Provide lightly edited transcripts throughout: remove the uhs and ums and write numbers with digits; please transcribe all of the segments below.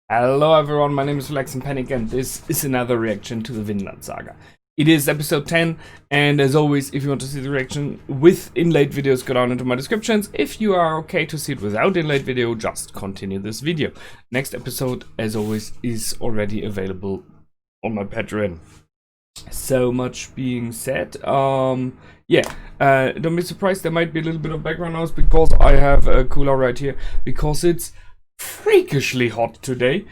Hello everyone, my name is Relax and Panic and this is another reaction to the Vinland Saga. It is episode 10 and as always, if you want to see the reaction with inlaid videos, go down into my descriptions. If you are okay to see it without inlaid video, just continue this video. Next episode, as always, is already available on my Patreon. So much being said, don't be surprised, there might be a little bit of background noise because I have a cooler right here because it's freakishly hot today,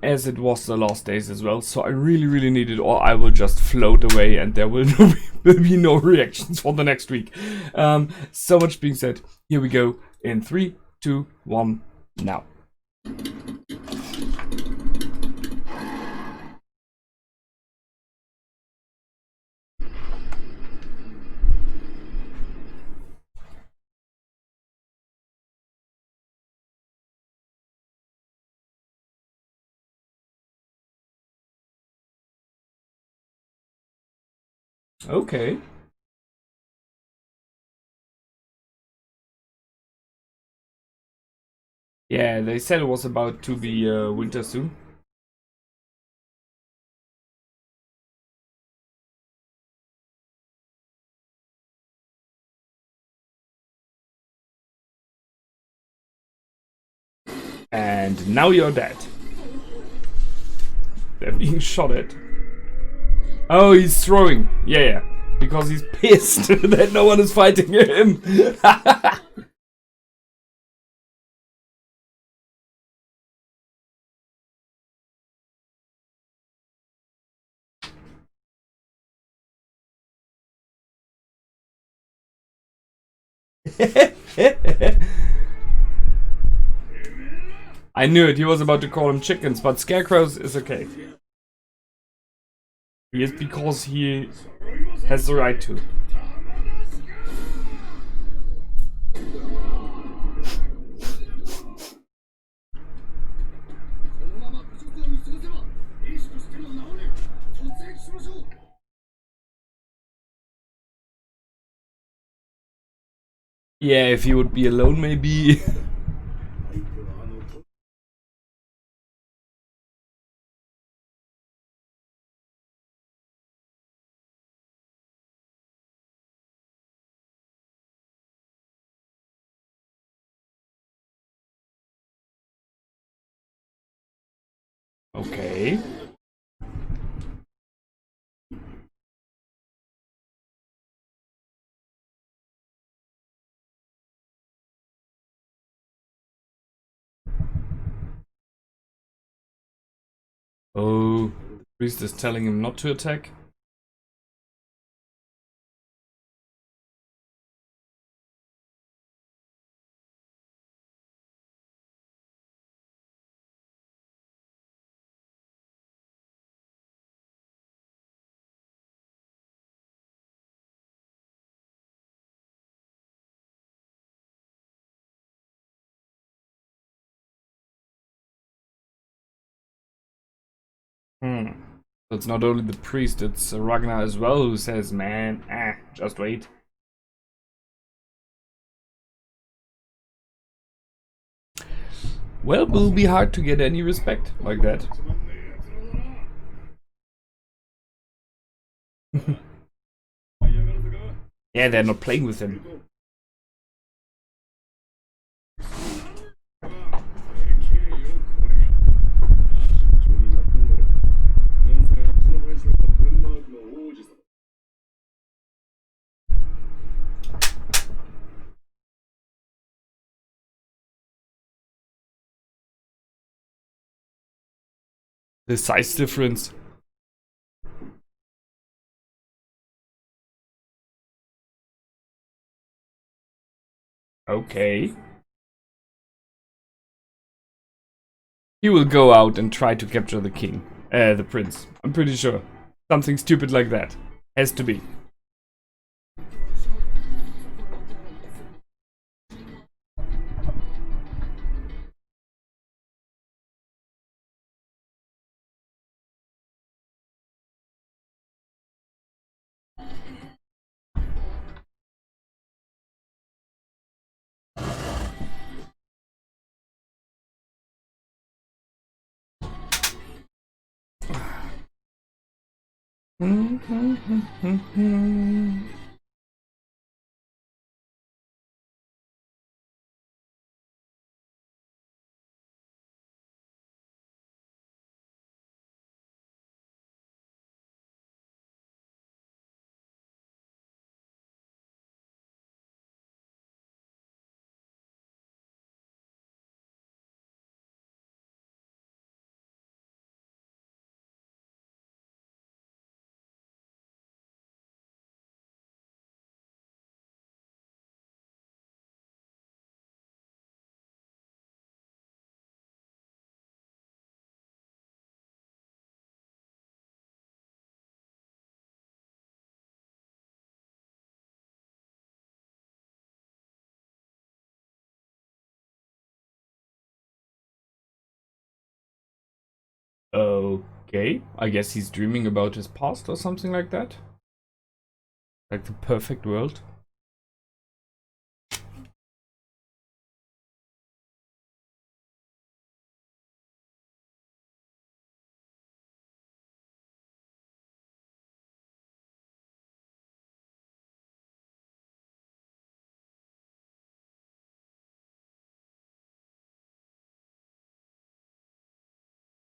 as it was the last days as well. So I really need it, or I will just float away and there will be no reactions for the next week. So much being said, here we go in 3, 2, 1, now. Okay. Yeah, they said it was about to be winter soon. And now you're dead. They're being shot at. Oh, he's throwing. Yeah. Because he's pissed that no one is fighting him. I knew it. He was about to call them chickens, but scarecrows is okay. Yes, because he has the right to. Yeah, if he would be alone, maybe. Okay. Oh, the priest is telling him not to attack. So it's not only the priest, it's Ragnar as well who says, man, just wait. Well, it will be hard to get any respect like that. Yeah, they're not playing with him. The size difference. Okay. He will go out and try to capture the king. The prince. I'm pretty sure. Something stupid like that. Has to be. Okay, I guess he's dreaming about his past or something like that. Like the perfect world.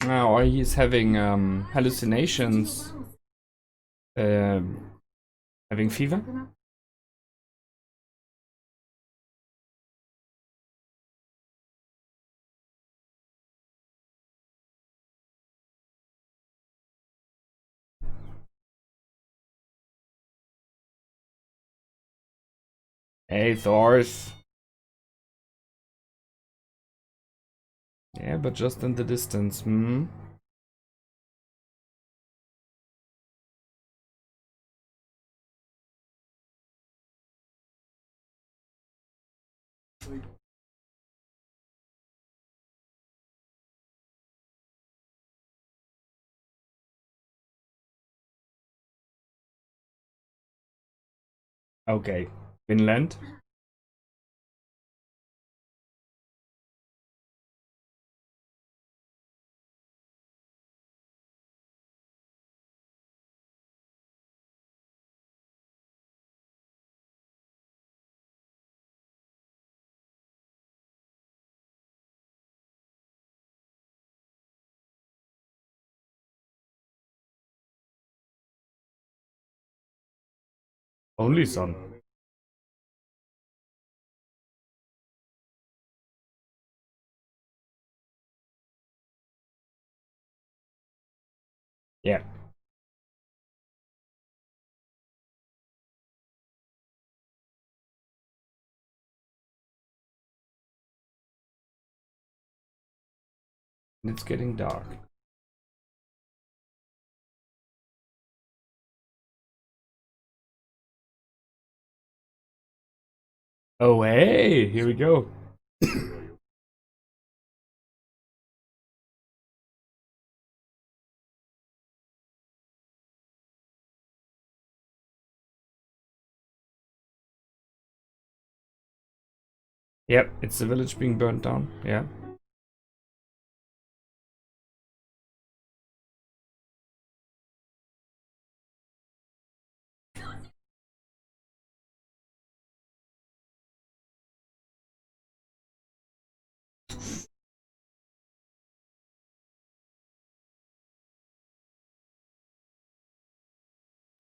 Now, or he's having hallucinations, having fever. Hey, Thors. Yeah, but just in the distance. Hmm. Okay, Vinland. Only son. Yeah. It's getting dark. Oh, hey, here we go. Yep, it's the village being burnt down. Yeah.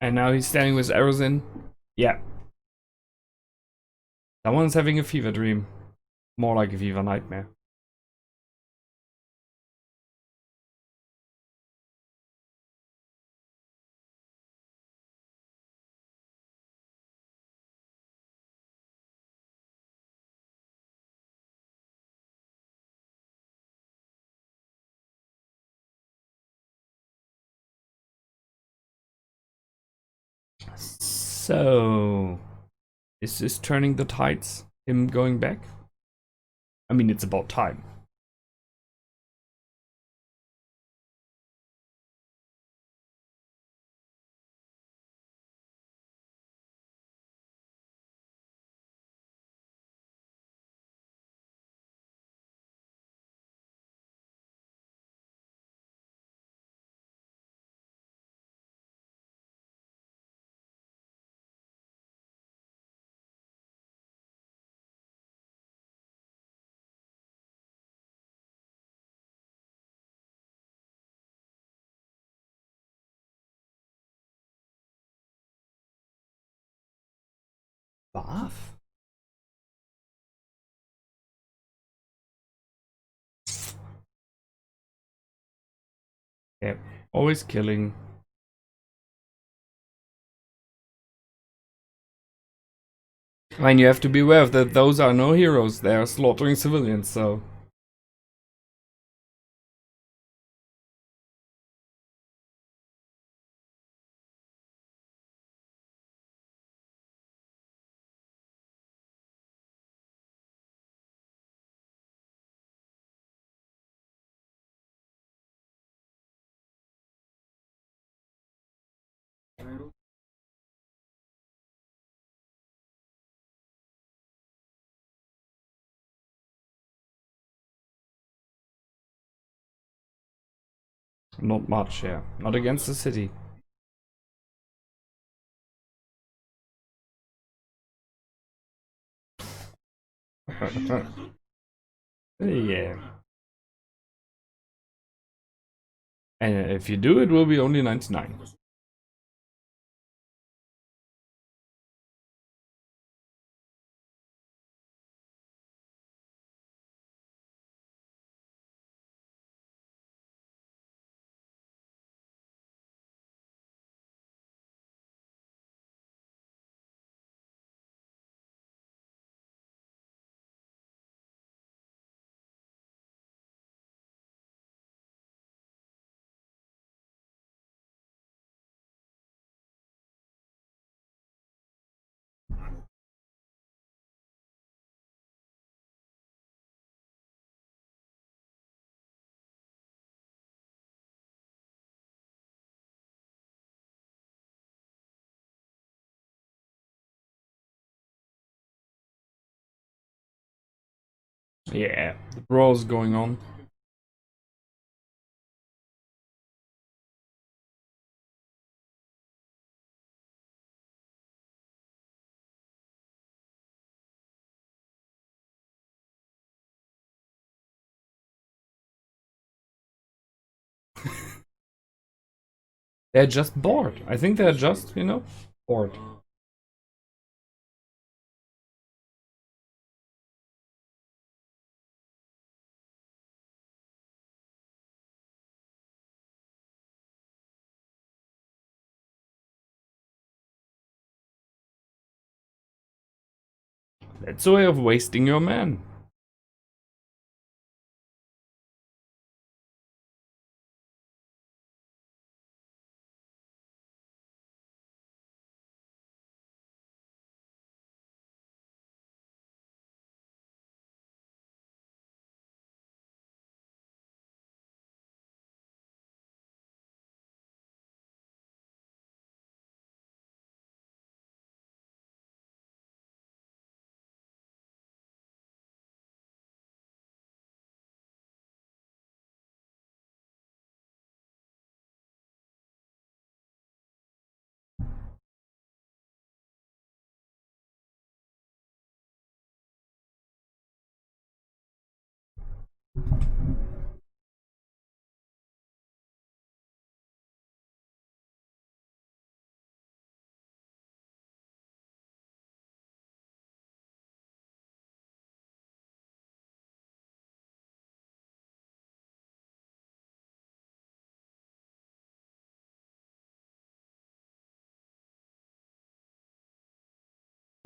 And now he's standing with arrows in. Yeah. Someone's having a fever dream. More like a fever nightmare. So, is this turning the tides? Him going back? I mean, it's about time. Bath? Yeah, always killing. I mean, you have to be aware of that those are no heroes, they are slaughtering civilians, so... Not much, yeah. Not against the city. Yeah. And if you do, it will be only 99. Yeah, the brawl's going on. They're just bored. I think they're just, you know, bored. That's a way of wasting your man.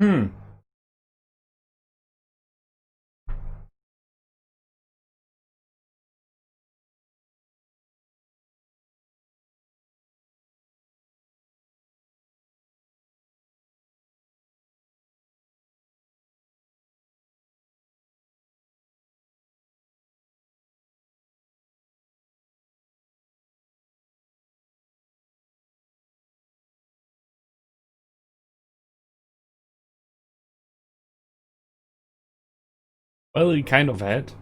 Hmm. Well, he kind of had.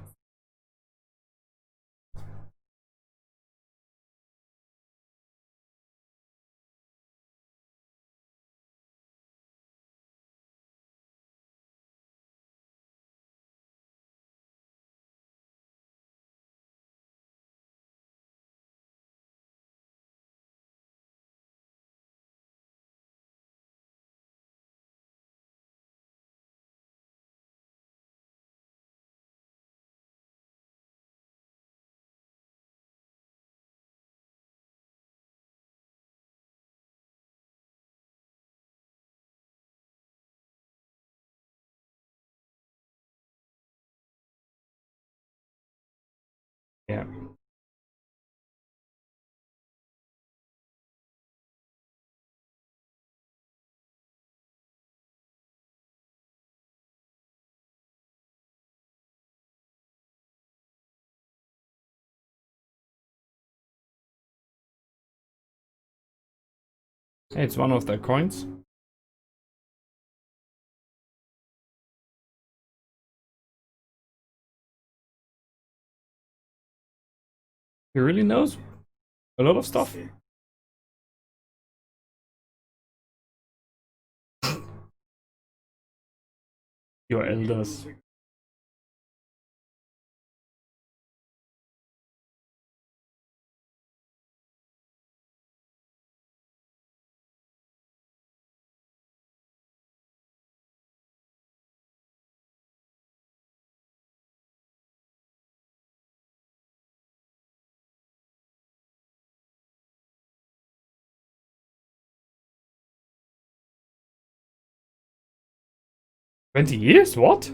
Yeah. It's one of the coins. He really knows a lot of stuff. Your elders. $20? What?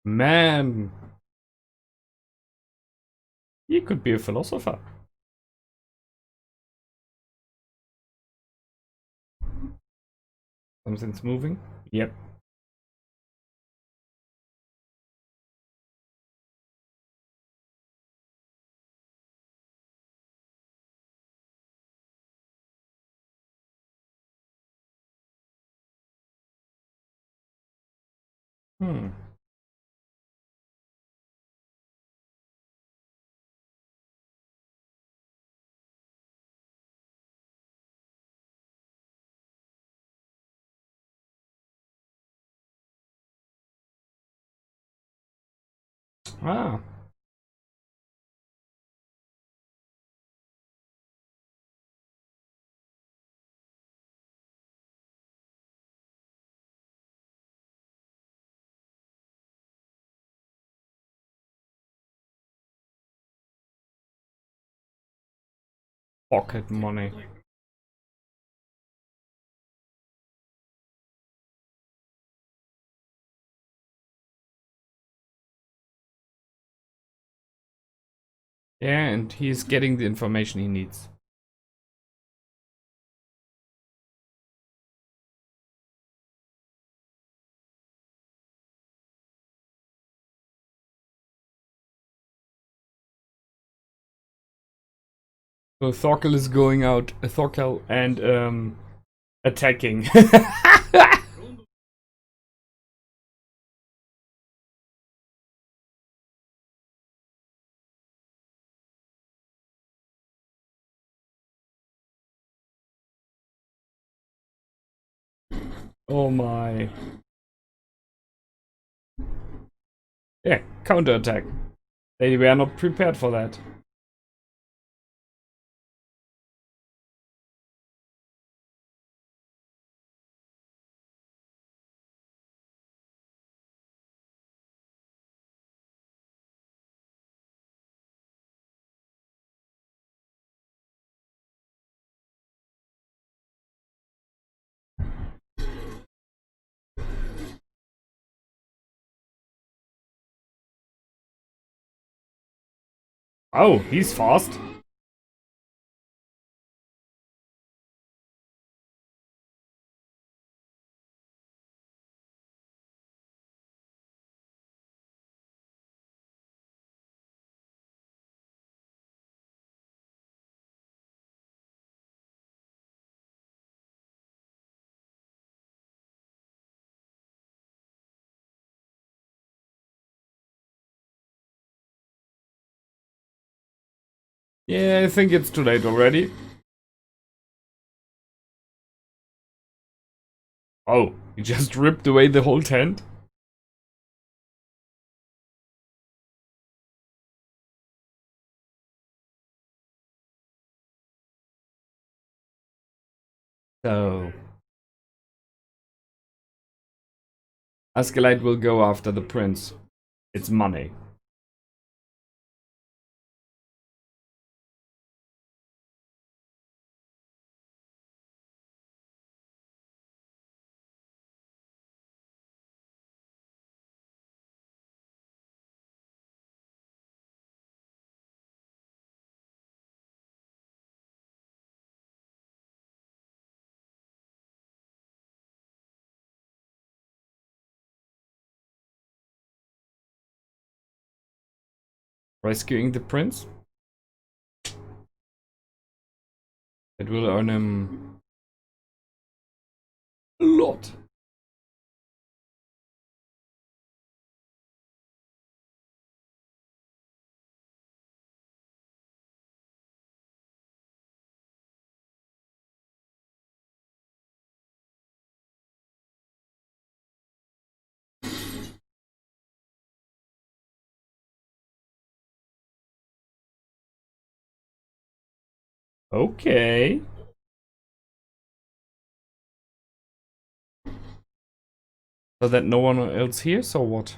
Man, he could be a philosopher. Something's moving. Yep. Hmm. Ah. Pocket money. Yeah, and he's getting the information he needs. So Thorkel is going out, Thorkel, and attacking. Oh my. Yeah, counterattack. They were not prepared for that. Oh, he's fast. Yeah, I think it's too late already. Oh, He just ripped away the whole tent. So Askelad will go after the prince. It's money. Rescuing the prince? It will earn him a lot. Okay. So that no one else hears, or what?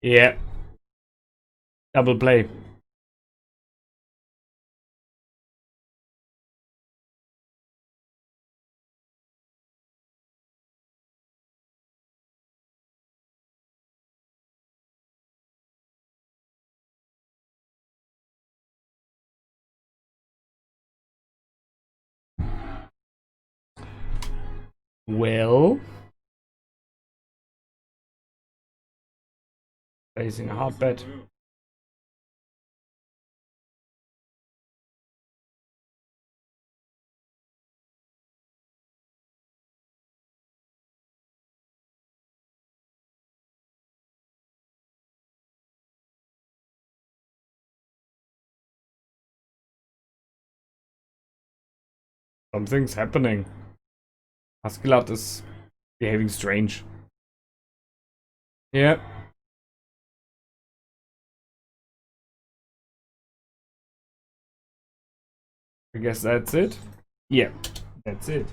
Yeah. Double play. Well, facing a hard bet. Something's happening. Askelad is behaving strange. Yeah. I guess that's it. Yeah, that's it.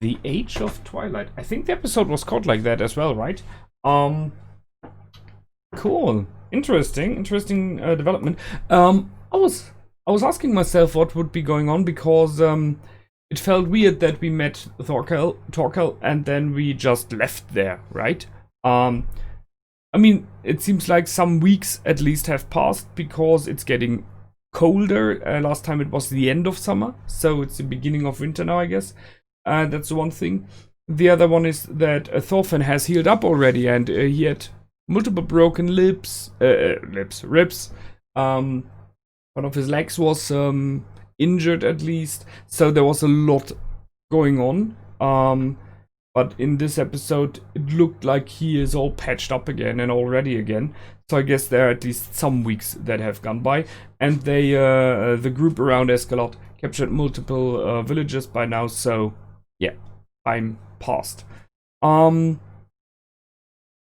The Age of Twilight. I think the episode was called like that as well, right? Cool. Interesting development. I was asking myself what would be going on because it felt weird that we met Torkel, and then we just left there, right? I mean, it seems like some weeks at least have passed because it's getting colder. Last time it was the end of summer, so it's the beginning of winter now, I guess. That's one thing. The other one is that Thorfinn has healed up already, and he had multiple broken ribs. One of his legs was injured at least, so there was a lot going on. But in this episode, it looked like he is all patched up again and all ready again. So I guess there are at least some weeks that have gone by, and they, the group around Askelad, captured multiple villages by now. So yeah, time passed.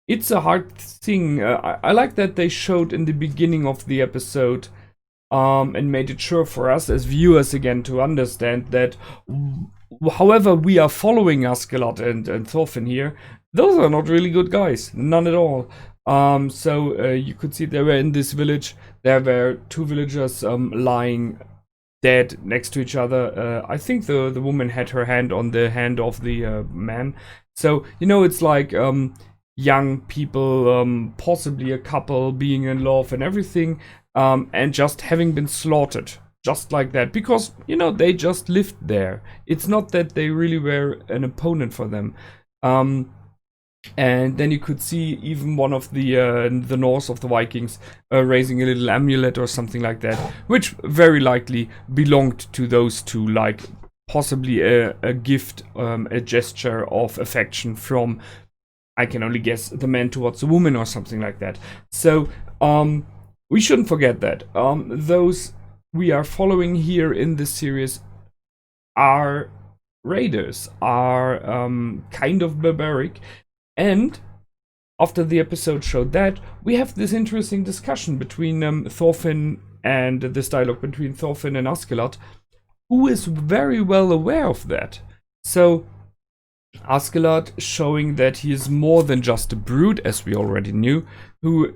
It's a hard thing. I like that they showed in the beginning of the episode and made it sure for us as viewers again to understand that however we are following Askelad and Thorfinn here, those are not really good guys. None at all. So you could see they were in this village. There were two villagers lying dead next to each other. I think the woman had her hand on the hand of the man. So, you know, it's like young people, possibly a couple being in love and everything, and just having been slaughtered just like that, because, you know, they just lived there. It's not that they really were an opponent for them. And then you could see even one of the Norse of the Vikings raising a little amulet or something like that, which very likely belonged to those two, like possibly a gift, a gesture of affection from, I can only guess, the man towards the woman or something like that. So we shouldn't forget that. Those we are following here in this series are raiders, are kind of barbaric. And after the episode showed that, we have this interesting discussion between Thorfinn, and this dialogue between Thorfinn and Askelad, who is very well aware of that. So Askelad showing that he is more than just a brute, as we already knew, who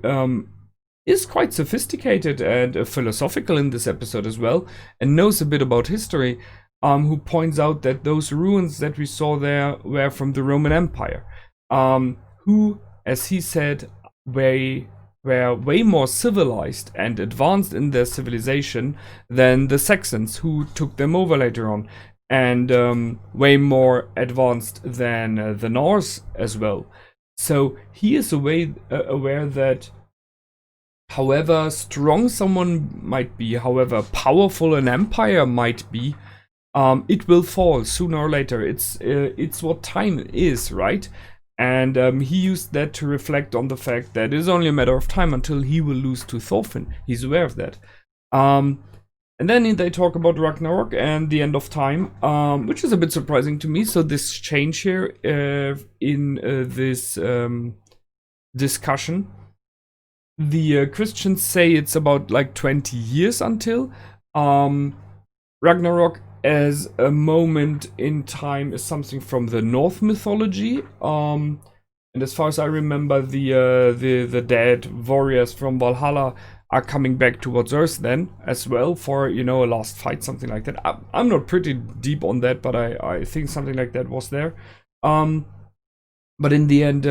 is quite sophisticated and philosophical in this episode as well, and knows a bit about history, who points out that those ruins that we saw there were from the Roman Empire. Who, as he said, were way more civilized and advanced in their civilization than the Saxons, who took them over later on, and way more advanced than the Norse as well. So he is aware that however strong someone might be, however powerful an empire might be, it will fall sooner or later. It's what time is, right? And he used that to reflect on the fact that it is only a matter of time until he will lose to Thorfinn. He's aware of that. And then they talk about Ragnarok and the end of time, which is a bit surprising to me. So this change here in this discussion. The Christians say it's about like 20 years until. Ragnarok as a moment in time is something from the Norse mythology, and as far as I remember, the dead warriors from Valhalla are coming back towards Earth then as well for, you know, a last fight, something like that. I'm not pretty deep on that, but I think something like that was there. But in the end,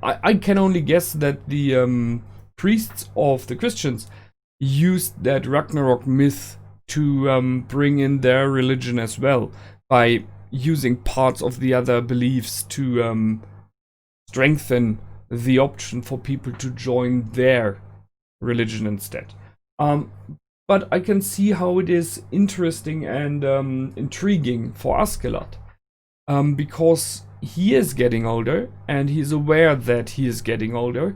I can only guess that the priests of the Christians used that Ragnarok myth to bring in their religion as well, by using parts of the other beliefs to strengthen the option for people to join their religion instead. But I can see how it is interesting and intriguing for Askelad, because he is getting older, and he's aware that he is getting older,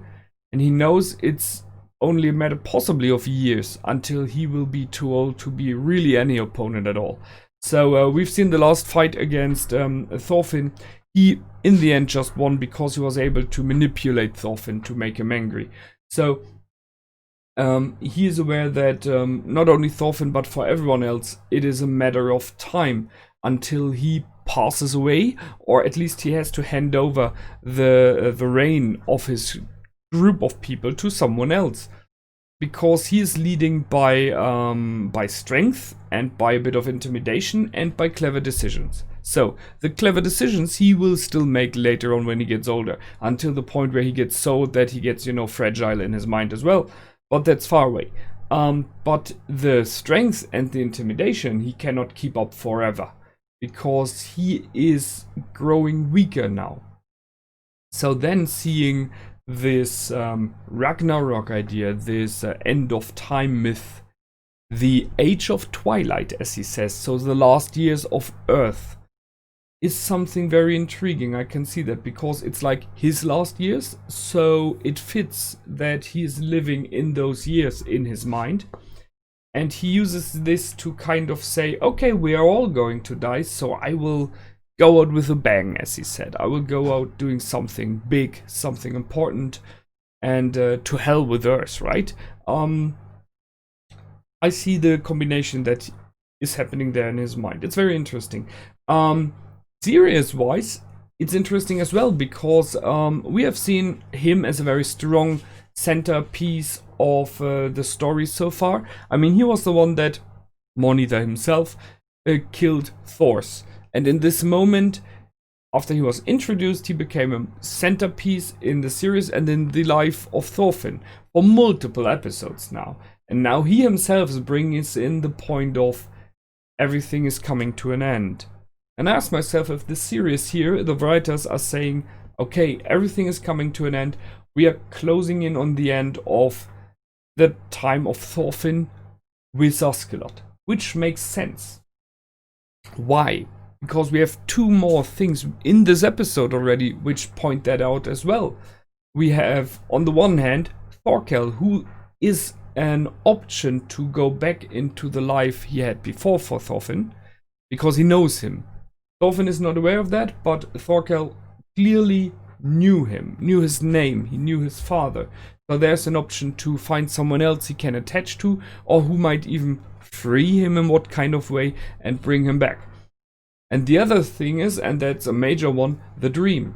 and he knows it's only a matter possibly of years until he will be too old to be really any opponent at all. So we've seen the last fight against Thorfinn. He in the end just won because he was able to manipulate Thorfinn to make him angry. So he is aware that not only Thorfinn but for everyone else it is a matter of time until he passes away, or at least he has to hand over the reign of his group of people to someone else, because he is leading by strength and by a bit of intimidation and by clever decisions. So the clever decisions he will still make later on when he gets older, until the point where he gets so that he gets, you know, fragile in his mind as well, but that's far away. But the strength and the intimidation he cannot keep up forever, because he is growing weaker now. So then seeing this Ragnarok idea, this end of time myth, the age of twilight, as he says, so the last years of Earth, is something very intriguing. I can see that, because it's like his last years, so it fits that he is living in those years in his mind. And he uses this to kind of say, okay, we are all going to die, so I will go out with a bang, as he said. I will go out doing something big, something important, and to hell with Earth, right? I see the combination that is happening there in his mind. It's very interesting. Series-wise, it's interesting as well, because we have seen him as a very strong centerpiece of the story so far. I mean, he was the one that, Monida himself, killed Thors. And in this moment, after he was introduced, he became a centerpiece in the series and in the life of Thorfinn for multiple episodes now. And now he himself is bringing us in the point of everything is coming to an end. And I ask myself if this series here, the writers are saying, okay, everything is coming to an end. We are closing in on the end of the time of Thorfinn with Askelad, which makes sense. Why? Because we have 2 more things in this episode already which point that out as well. We have, on the one hand, Thorkel, who is an option to go back into the life he had before for Thorfinn, because he knows him. Thorfinn is not aware of that, but Thorkel clearly knew him, knew his name, he knew his father. So there's an option to find someone else he can attach to, or who might even free him in what kind of way and bring him back. And the other thing is, and that's a major one, the dream.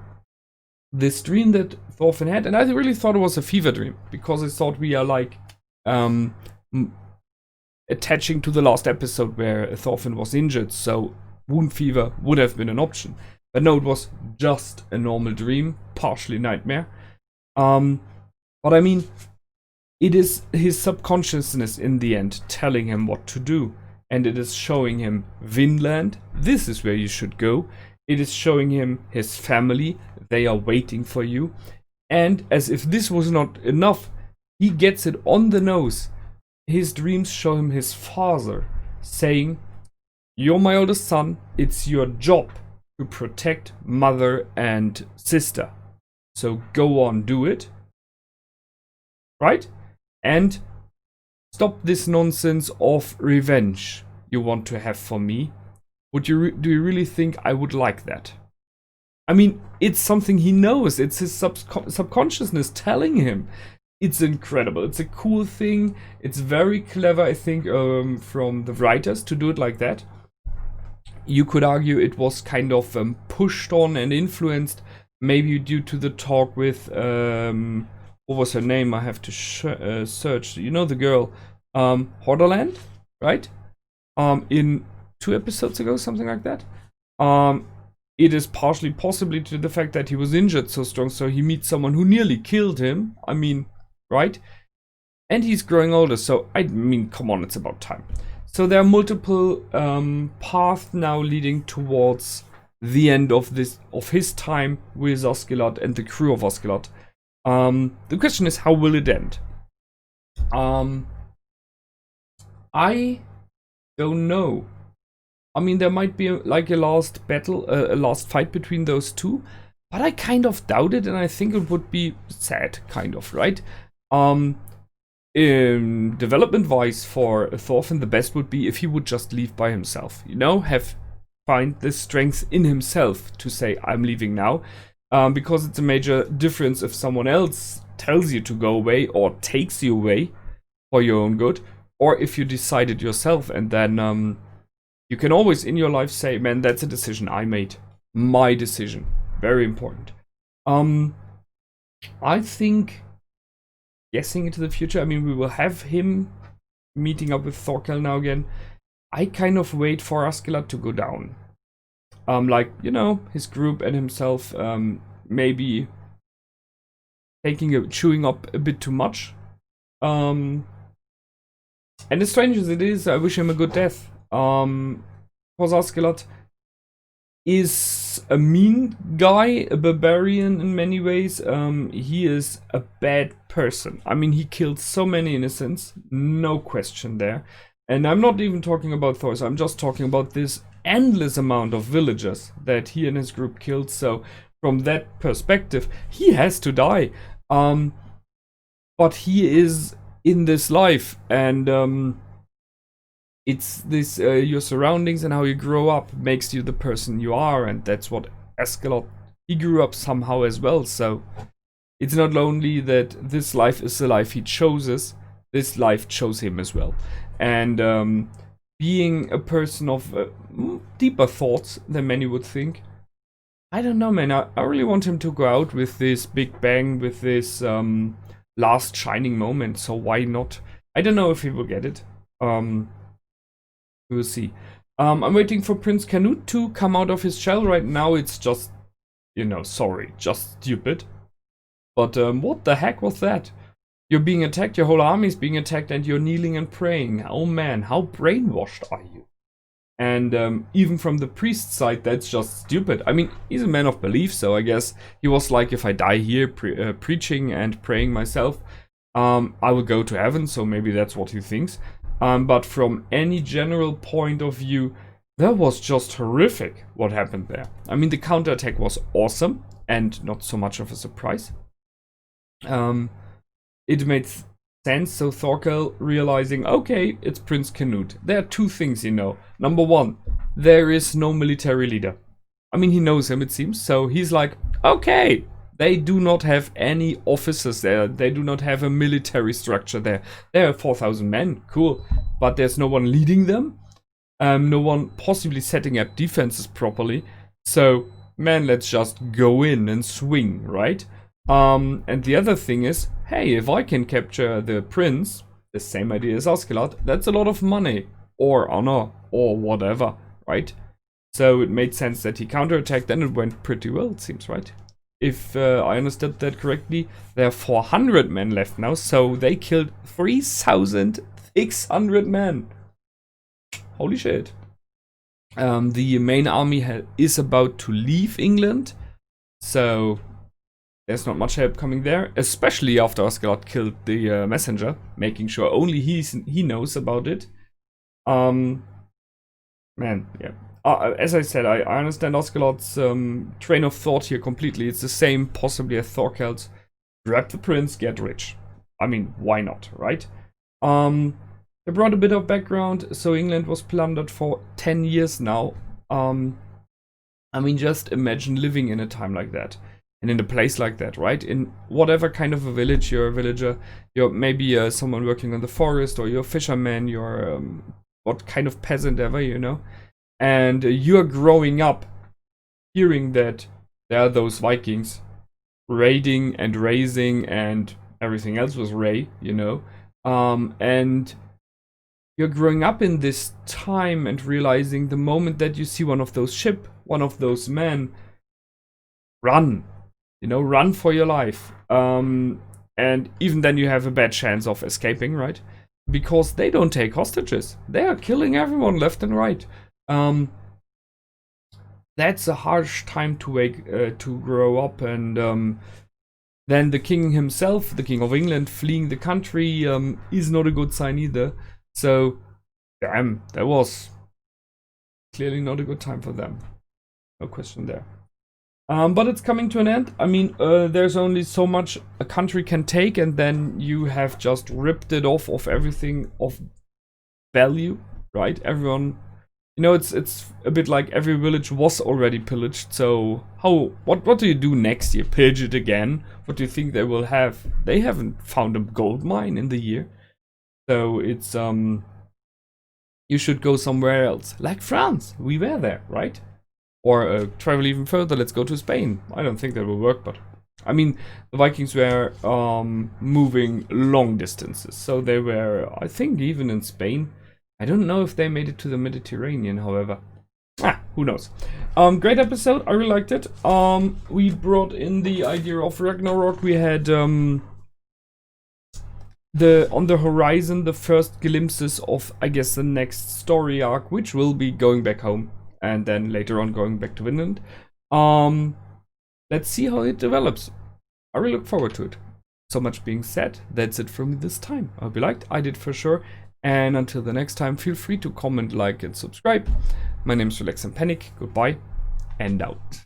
This dream that Thorfinn had, and I really thought it was a fever dream, because I thought we are like attaching to the last episode where Thorfinn was injured, so wound fever would have been an option. But no, it was just a normal dream, partially nightmare. But I mean, it is his subconsciousness in the end telling him what to do. And it is showing him Vinland, this is where you should go. It is showing him his family, they are waiting for you. And as if this was not enough, he gets it on the nose. His dreams show him his father saying, you're my oldest son, it's your job to protect mother and sister. So go on, do it. Right? And stop this nonsense of revenge you want to have for me. Do you really think I would like that? I mean, it's something he knows. It's his subconsciousness telling him. It's incredible. It's a cool thing. It's very clever, I think, from the writers to do it like that. You could argue it was kind of pushed on and influenced, maybe due to the talk with, what was her name? I have to search. You know the girl, Hordaland, right? In 2 episodes ago, something like that. It is partially possibly to the fact that he was injured so strong, so he meets someone who nearly killed him. I mean, right? And he's growing older, so I mean, come on, it's about time. So there are multiple paths now leading towards the end of his time with Askelad and the crew of Askelad. The question is, how will it end? I don't know. I mean, there might be like a last battle, a last fight between those two, but I kind of doubt it, and I think it would be sad, kind of, right? Development-wise for Thorfinn, the best would be if he would just leave by himself, you know, find the strength in himself to say, I'm leaving now, because it's a major difference if someone else tells you to go away or takes you away for your own good, or if you decide it yourself, and then you can always in your life say, man, that's a decision I made. My decision. Very important. I think, guessing into the future, I mean, we will have him meeting up with Thorkel now again. I kind of wait for Askelad to go down. Like, you know, his group and himself maybe chewing up a bit too much. And as strange as it is, I wish him a good death. Because Askelad is a mean guy, a barbarian in many ways. He is a bad person. I mean, he killed so many innocents, no question there. And I'm not even talking about Thor, I'm just talking about this endless amount of villagers that he and his group killed. So from that perspective, he has to die. But he is in this life, and it's this your surroundings and how you grow up makes you the person you are, and that's what Askelad, he grew up somehow as well. So it's not only that this life is the life he chooses, this life chose him as well. And being a person of deeper thoughts than many would think, I don't know, man, I really want him to go out with this big bang, with this last shining moment, so why not? I don't know if he will get it. We'll see. I'm waiting for Prince Canute to come out of his shell. Right now it's just, you know, sorry, just stupid. But what the heck was that? You're being attacked, your whole army is being attacked, and you're kneeling and praying. Oh man, how brainwashed are you? And even from the priest's side, that's just stupid. I mean, he's a man of belief, so I guess he was like, if I die here preaching and praying myself, I will go to heaven, so maybe that's what he thinks. But from any general point of view, that was just horrific what happened there. I mean, the counterattack was awesome and not so much of a surprise. It made sense, so Thorkel realizing, okay, it's Prince Canute. There are two things, you know. Number one, there is no military leader. I mean, he knows him, it seems, so he's like, okay, they do not have any officers there. They do not have a military structure there. There are 4,000 men, cool, but there's no one leading them. No one possibly setting up defenses properly. So, man, let's just go in and swing, right? And the other thing is, hey, if I can capture the prince, the same idea as Askelad, that's a lot of money, or honor, or whatever, right? So it made sense that he counterattacked, and it went pretty well, it seems, right? If I understood that correctly, there are 400 men left now, so they killed 3,600 men. Holy shit. The main army is about to leave England, so there's not much help coming there, especially after Askelad killed the messenger, making sure only he knows about it. Man, yeah. As I said, I understand Askelad's train of thought here completely. It's the same, possibly, as Thorkel's. Grab the prince, get rich. I mean, why not, right? They brought a bit of background. So England was plundered for 10 years now. I mean, just imagine living in a time like that. And in a place like that, right? In whatever kind of a village, you're a villager. You're maybe someone working on the forest, or you're a fisherman, you're what kind of peasant ever, you know? And you're growing up hearing that there are those Vikings raiding and razing and everything else was Ray, you know? And you're growing up in this time and realizing the moment that you see one of those ship, one of those men, run. You know, run for your life. And even then you have a bad chance of escaping, right? Because they don't take hostages. They are killing everyone left and right. That's a harsh time to grow up. And then the king himself, the king of England, fleeing the country is not a good sign either. So, damn, that was clearly not a good time for them. No question there. But it's coming to an end. I mean, there's only so much a country can take, and then you have just ripped it off of everything of value, right? Everyone, you know, it's a bit like every village was already pillaged. So what do you do next year? Pillage it again? What do you think they will have? They haven't found a gold mine in the year, so it's you should go somewhere else, like France. We were there, right? Or travel even further, let's go to Spain. I don't think that will work, but I mean, the Vikings were moving long distances, so they were, I think, even in Spain. I don't know if they made it to the Mediterranean, however. Who knows? Great episode, I really liked it. We brought in the idea of Ragnarok. We had on the horizon the first glimpses of, I guess, the next story arc, which will be going back home. And then later on going back to Vinland. Let's see how it develops. I really look forward to it. So much being said, that's it from me this time. I hope you liked. I did for sure. And until the next time, feel free to comment, like, and subscribe. My name is Relax and Panic. Goodbye and out.